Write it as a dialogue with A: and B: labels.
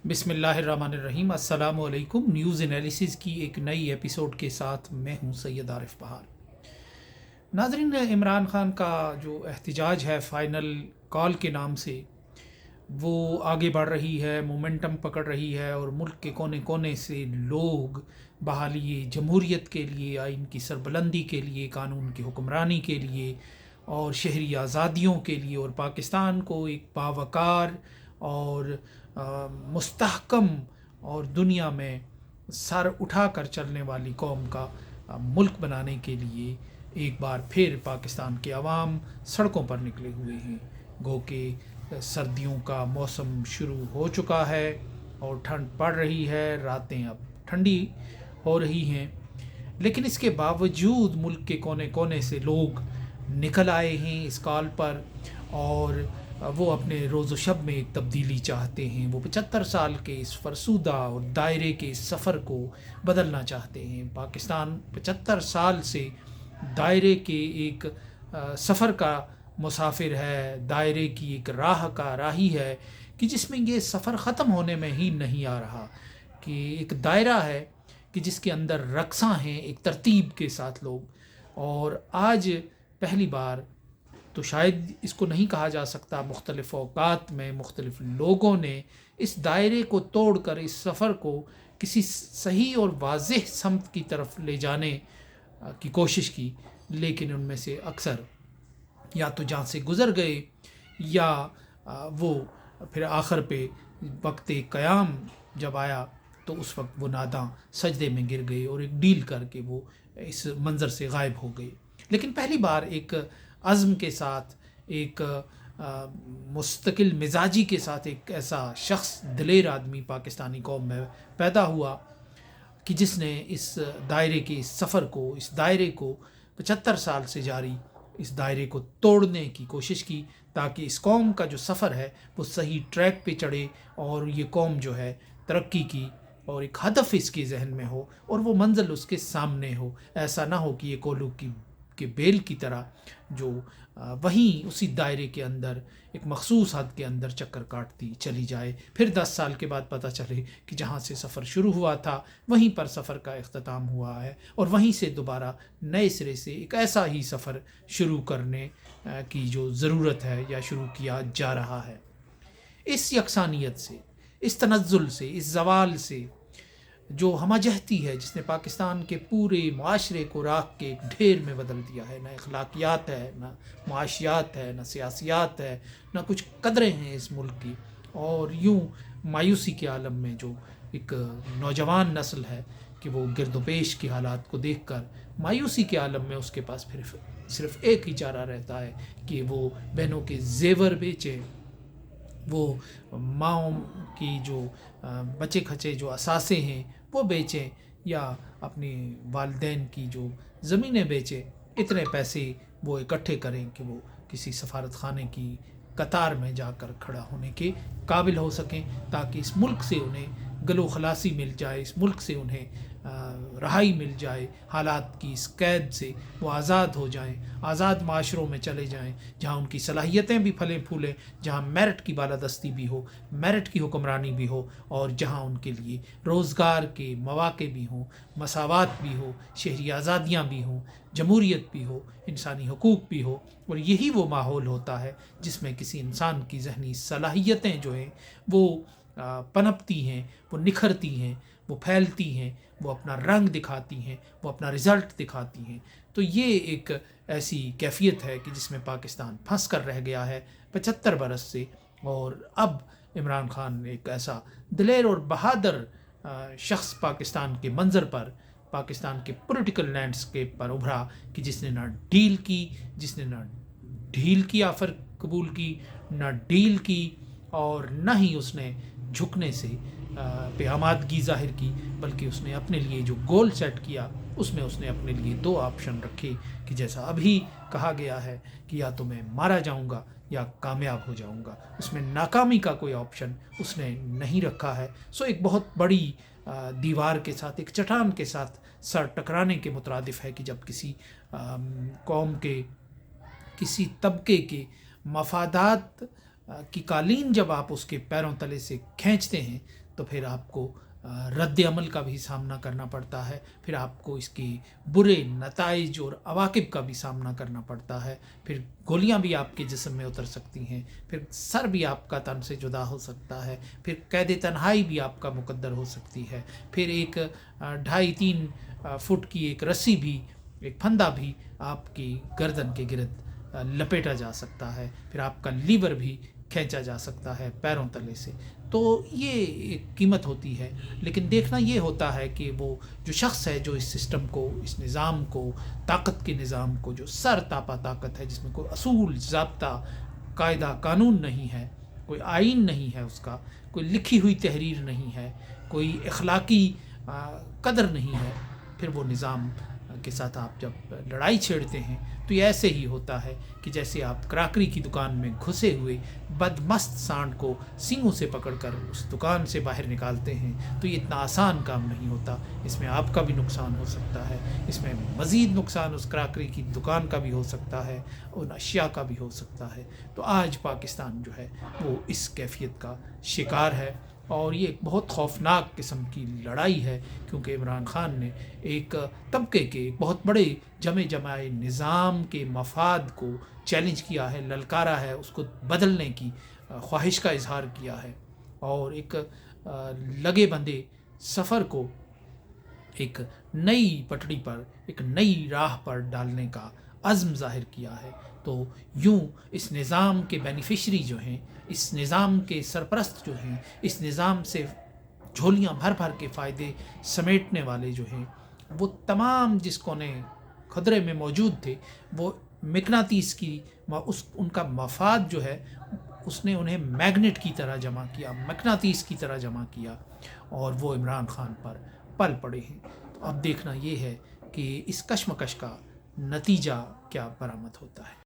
A: बिस्मिल्लाहिर्रहमानिर्रहीम। अस्सलाम वालेकुम। न्यूज़ एनालिसिस की एक नई एपिसोड के साथ मैं हूं सैयद आरिफ बहार। नाजरीन, इमरान खान का जो एहतजाज है फ़ाइनल कॉल के नाम से, वो आगे बढ़ रही है, मोमेंटम पकड़ रही है और मुल्क के कोने कोने से लोग बहाली जमहूरियत के लिए, आइन की सरबलंदी के लिए, कानून की हुक्मरानी के लिए और शहरी आज़ादियों के लिए और पाकिस्तान को एक बावकार और मुस्तहकम और दुनिया में सर उठा कर चलने वाली कौम का मुल्क बनाने के लिए एक बार फिर पाकिस्तान के अवाम सड़कों पर निकले हुए हैं। गो के सर्दियों का मौसम शुरू हो चुका है और ठंड पड़ रही है, रातें अब ठंडी हो रही हैं, लेकिन इसके बावजूद मुल्क के कोने कोने से लोग निकल आए हैं इस कॉल पर और वो अपने रोज़ शब में एक तब्दीली चाहते हैं। वो 75 साल के इस फरसूदा और दायरे के इस सफ़र को बदलना चाहते हैं। पाकिस्तान 75 साल से दायरे के एक सफ़र का मुसाफिर है, दायरे की एक राह का राही है कि जिसमें ये सफ़र ख़त्म होने में ही नहीं आ रहा, कि एक दायरा है कि जिसके अंदर रक्सा हैं एक तरतीब के साथ लोग। और आज पहली बार तो शायद इसको नहीं कहा जा सकता, मुख्तलिफ़ औक़ात में मुख्तलिफ़ लोगों ने इस दायरे को तोड़ कर इस सफ़र को किसी सही और वाज़ेह समत की तरफ ले जाने की कोशिश की, लेकिन उनमें से अक्सर या तो जहाँ से गुज़र गए या वो फिर आखिर पे वक्त क़याम जब आया तो उस वक्त वो नादां सजदे में गिर गए और एक डील करके वो इस मंज़र से गायब हो गए। लेकिन पहली बार एक अज़्म के साथ, एक मुस्तकिल मिजाजी के साथ एक ऐसा शख्स, दिलेर आदमी पाकिस्तानी कौम में पैदा हुआ कि जिसने इस दायरे के इस सफ़र को, इस दायरे को 75 साल से जारी इस दायरे को तोड़ने की कोशिश की, ताकि इस कौम का जो सफ़र है वो सही ट्रैक पे चढ़े और ये कौम जो है तरक्की की और एक हदफ इसके जहन में हो और वो मंजिल उसके सामने हो। ऐसा ना हो कि ये कोलू की बेल की तरह जो वहीं उसी दायरे के अंदर एक मखसूस हद के अंदर चक्कर काटती चली जाए, फिर 10 साल के बाद पता चले कि जहाँ से सफ़र शुरू हुआ था वहीं पर सफ़र का इख्तिताम हुआ है और वहीं से दोबारा नए सिरे से एक ऐसा ही सफ़र शुरू करने की जो ज़रूरत है या शुरू किया जा रहा है। इस यकसानियत से, इस तनज़्ज़ुल से, इस ज़वाल से जो हमजहती है जिसने पाकिस्तान के पूरे माशरे को राख के एक ढेर में बदल दिया है, ना अखलाकियात है, ना मुआशियात है, ना सियासियात है, ना कुछ कदरें हैं इस मुल्क की, और यूं मायूसी के आलम में जो एक नौजवान नस्ल है कि वो गिरदोपेश के हालात को देख कर मायूसी के आलम में उसके पास फिर सिर्फ एक ही चारा रहता है कि वो बहनों के जेवर बेचे, वो माँओं की जो बचे खचे जो असासे हैं वो बेचें, या अपनी वालदैन की जो ज़मीनें बेचें। इतने पैसे वो इकट्ठे करें कि वो किसी सफारत खाने की कतार में जाकर खड़ा होने के काबिल हो सकें, ताकि इस मुल्क से उन्हें गलो खलासी मिल जाए, इस मुल्क से उन्हें रहाई मिल जाए, हालात की इस कैद से वो आज़ाद हो जाएं, आज़ाद माशरों में चले जाएं जहाँ उनकी सलाहियतें भी फलें फूलें, जहाँ मेरिट की बालादस्ती भी हो, मेरिट की हुक्मरानी भी हो, और जहाँ उनके लिए रोज़गार के मौक़े भी हों, मसावात भी हो, शहरी आज़ादियाँ भी हों, जमहूरियत भी हो, इंसानी हकूक़ भी हो। और यही वो माहौल होता है जिसमें किसी इंसान की ज़हनी सलाहियतें जो हैं वो पनपती हैं, वो निखरती हैं, वो फैलती हैं, वो अपना रंग दिखाती हैं, वो अपना रिज़ल्ट दिखाती हैं। तो ये एक ऐसी कैफियत है कि जिसमें पाकिस्तान फंस कर रह गया है 75 बरस से, और अब इमरान खान एक ऐसा दिलेर और बहादुर शख्स पाकिस्तान के मंज़र पर, पाकिस्तान के पॉलिटिकल लैंडस्केप पर उभरा कि जिसने ना डील की, जिसने ना ढील की ऑफ़र कबूल की, ना डील की, और न ही उसने झुकने से पे आमादगी ज़ाहिर की, बल्कि उसने अपने लिए जो गोल सेट किया उसमें उसने अपने लिए दो ऑप्शन रखे कि जैसा अभी कहा गया है कि या तो मैं मारा जाऊंगा या कामयाब हो जाऊंगा। उसमें नाकामी का कोई ऑप्शन उसने नहीं रखा है। सो एक बहुत बड़ी दीवार के साथ, एक चट्टान के साथ सर टकराने के मुतरादिफ है कि जब किसी कौम के, किसी तबके के मफादात کی قالین جب آپ اس کے پیروں تلے سے کھینچتے ہیں تو پھر آپ کو رد عمل کا بھی سامنا کرنا پڑتا ہے، پھر آپ کو اس کے برے نتائج اور عواقب کا بھی سامنا کرنا پڑتا ہے، پھر گولیاں بھی آپ کے جسم میں اتر سکتی ہیں، پھر سر بھی آپ کا تن سے جدا ہو سکتا ہے، پھر قید تنہائی بھی آپ کا مقدر ہو سکتی ہے، پھر ایک 2.5-3 فٹ کی ایک رسی بھی، ایک پھندا بھی آپ کی گردن کے گرد لپیٹا جا سکتا ہے، پھر آپ کا لیور بھی کھینچا جا سکتا ہے پیروں تلے سے۔ تو یہ ایک قیمت ہوتی ہے، لیکن دیکھنا یہ ہوتا ہے کہ وہ جو شخص ہے جو اس سسٹم کو، اس نظام کو، طاقت کے نظام کو، جو سر تاپا طاقت ہے، جس میں کوئی اصول، ضابطہ، قاعدہ قانون نہیں ہے، کوئی آئین نہیں ہے، اس کا کوئی لکھی ہوئی تحریر نہیں ہے، کوئی اخلاقی قدر نہیں ہے، پھر وہ نظام کے ساتھ آپ جب لڑائی چھیڑتے ہیں تو یہ ایسے ہی ہوتا ہے کہ جیسے آپ کراکری کی دکان میں گھسے ہوئے بدمست سانڈ کو سینگوں سے پکڑ کر اس دکان سے باہر نکالتے ہیں، تو یہ اتنا آسان کام نہیں ہوتا، اس میں آپ کا بھی نقصان ہو سکتا ہے، اس میں مزید نقصان اس کراکری کی دکان کا بھی ہو سکتا ہے، ان اشیاء کا بھی ہو سکتا ہے۔ تو آج پاکستان جو ہے وہ اس کیفیت کا شکار ہے، اور یہ ایک بہت خوفناک قسم کی لڑائی ہے، کیونکہ عمران خان نے ایک طبقے کے ایک بہت بڑے جمائے نظام کے مفاد کو چیلنج کیا ہے، للکارا ہے، اس کو بدلنے کی خواہش کا اظہار کیا ہے، اور ایک لگے بندھے سفر کو ایک نئی پٹڑی پر، ایک نئی راہ پر ڈالنے کا عزم ظاہر کیا ہے۔ تو یوں اس نظام کے بینیفیشری جو ہیں، اس نظام کے سرپرست جو ہیں، اس نظام سے جھولیاں بھر بھر کے فائدے سمیٹنے والے جو ہیں، وہ تمام جس کونے خطرے میں موجود تھے، وہ مقناطیس کی ان کا مفاد جو ہے، اس نے انہیں میگنیٹ کی طرح جمع کیا، مقناطیس کی طرح جمع کیا، اور وہ عمران خان پر پل پڑے ہیں۔ تو اب دیکھنا یہ ہے کہ اس کشمکش کا نتیجہ کیا برآمد ہوتا ہے۔